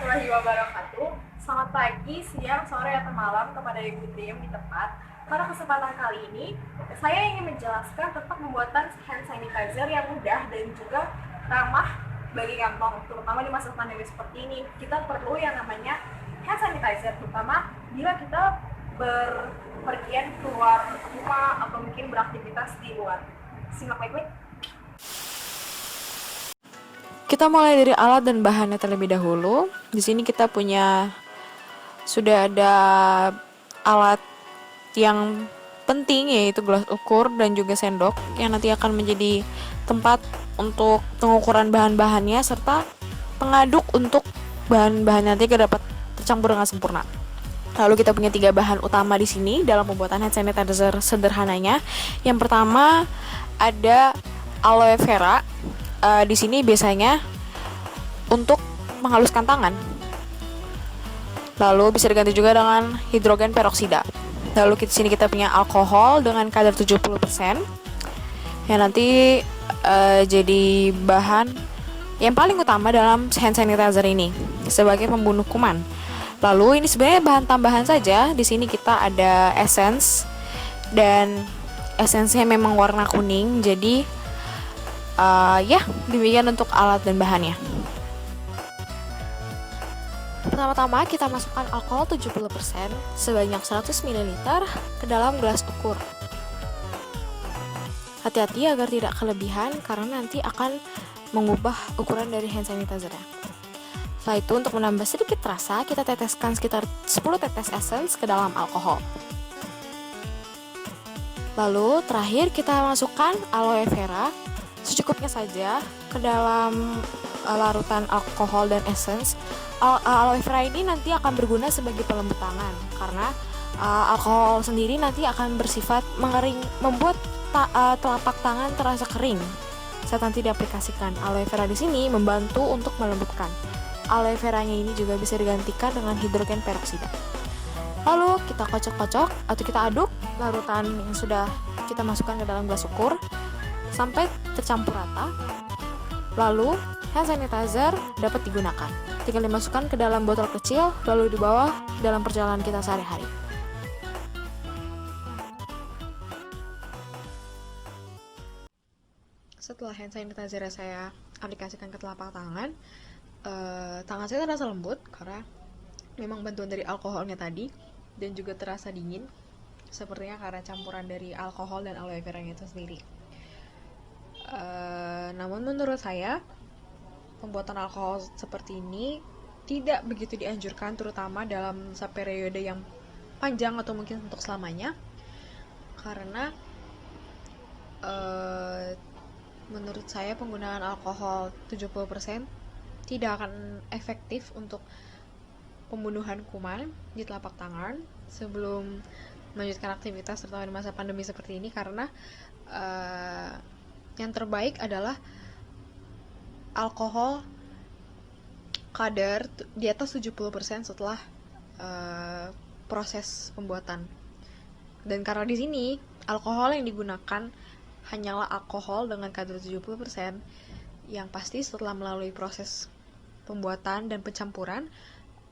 warahmatullahi wabarakatuh. Selamat pagi, siang, sore, atau malam kepada Ibu Trium di tempat. Pada kesempatan kali ini, saya ingin menjelaskan tentang pembuatan hand sanitizer yang mudah dan juga ramah bagi kantong, terutama di masa pandemi seperti ini. Kita perlu yang namanya hand sanitizer, terutama bila kita berpergian keluar rumah atau mungkin beraktivitas di luar. Simak baik-baik. Kita mulai dari alat dan bahannya terlebih dahulu. Di sini kita sudah ada alat yang penting, yaitu gelas ukur dan juga sendok yang nanti akan menjadi tempat untuk pengukuran bahan-bahannya serta pengaduk untuk bahan-bahan nanti dapat tercampur dengan sempurna. Lalu kita punya 3 bahan utama di sini dalam pembuatan hand sanitizer sederhananya. Yang pertama ada aloe vera. Di sini biasanya untuk menghaluskan tangan. Lalu bisa diganti juga dengan hidrogen peroksida. Lalu di sini kita punya alkohol dengan kadar 70% yang nanti jadi bahan yang paling utama dalam hand sanitizer ini sebagai pembunuh kuman. Lalu ini sebenarnya bahan tambahan saja. Di sini kita ada essence dan essence-nya memang warna kuning. Jadi demikian untuk alat dan bahannya. Pertama-tama kita masukkan alkohol 70% sebanyak 100 ml ke dalam gelas ukur. Hati-hati agar tidak kelebihan karena nanti akan mengubah ukuran dari hand sanitizer-nya. Setelah itu, untuk menambah sedikit rasa, kita teteskan sekitar 10 tetes essence ke dalam alkohol. Lalu terakhir kita masukkan aloe vera secukupnya saja ke dalam larutan alkohol dan essence. Aloe vera ini nanti akan berguna sebagai pelembut tangan karena alkohol sendiri nanti akan bersifat mengering, membuat telapak tangan terasa kering saat nanti diaplikasikan. Aloe vera di sini membantu untuk melembutkan. Aloe veranya ini juga bisa digantikan dengan hidrogen peroksida. Lalu kita kocok-kocok atau kita aduk larutan yang sudah kita masukkan ke dalam gelas ukur sampai tercampur rata. Lalu hand sanitizer dapat digunakan. Tinggal dimasukkan ke dalam botol kecil lalu dibawa dalam perjalanan kita sehari-hari. Setelah hand sanitizer saya aplikasikan ke telapak tangan, tangan saya terasa lembut karena memang bantuan dari alkoholnya tadi dan juga terasa dingin, sepertinya karena campuran dari alkohol dan aloe vera itu sendiri. Namun menurut saya pembuatan alkohol seperti ini tidak begitu dianjurkan, terutama dalam periode yang panjang atau mungkin untuk selamanya, karena menurut saya penggunaan alkohol 70% tidak akan efektif untuk pembunuhan kuman di telapak tangan sebelum melanjutkan aktivitas terutama di masa pandemi seperti ini, karena yang terbaik adalah alkohol kadar di atas 70% setelah proses pembuatan. Dan karena di sini alkohol yang digunakan hanyalah alkohol dengan kadar 70%, yang pasti setelah melalui proses pembuatan dan pencampuran,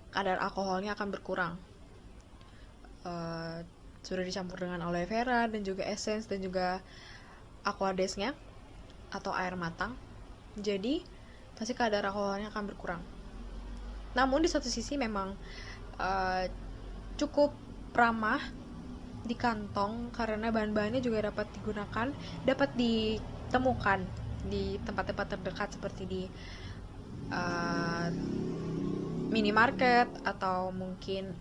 kadar alkoholnya akan berkurang. Sudah dicampur dengan aloe vera dan juga essence dan juga aquades-nya atau air matang, jadi pasti kadar alkoholnya akan berkurang. Namun di satu sisi memang cukup ramah di kantong karena bahan-bahannya juga dapat digunakan, dapat ditemukan di tempat-tempat terdekat seperti di minimarket atau mungkin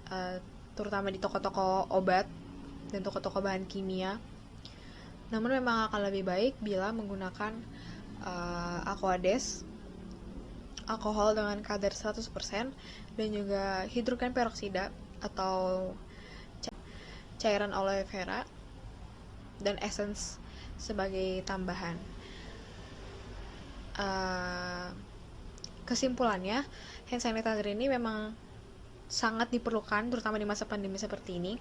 terutama di toko-toko obat dan toko-toko bahan kimia. Namun memang akan lebih baik bila menggunakan aquades, alkohol dengan kadar 100% dan juga hidrogen peroksida atau cairan aloe vera dan essence sebagai tambahan. Kesimpulannya, hand sanitizer ini memang sangat diperlukan terutama di masa pandemi seperti ini,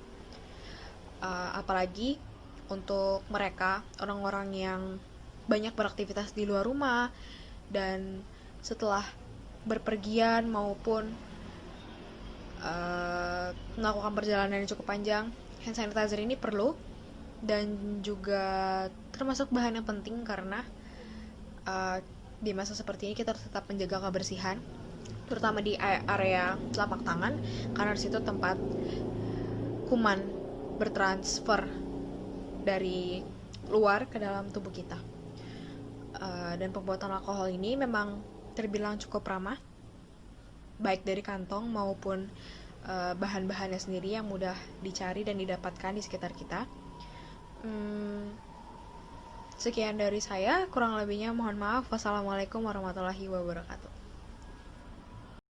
apalagi untuk mereka, orang-orang yang banyak beraktivitas di luar rumah dan setelah berpergian maupun melakukan perjalanan yang cukup panjang, hand sanitizer ini perlu dan juga termasuk bahan yang penting karena di masa seperti ini kita harus tetap menjaga kebersihan, terutama di area telapak tangan karena di situ tempat kuman bertransfer dari luar ke dalam tubuh kita. Dan pembuatan alkohol ini memang terbilang cukup ramah, baik dari kantong maupun bahan-bahannya sendiri yang mudah dicari dan didapatkan di sekitar kita. Sekian dari saya, kurang lebihnya mohon maaf. Wassalamualaikum warahmatullahi wabarakatuh.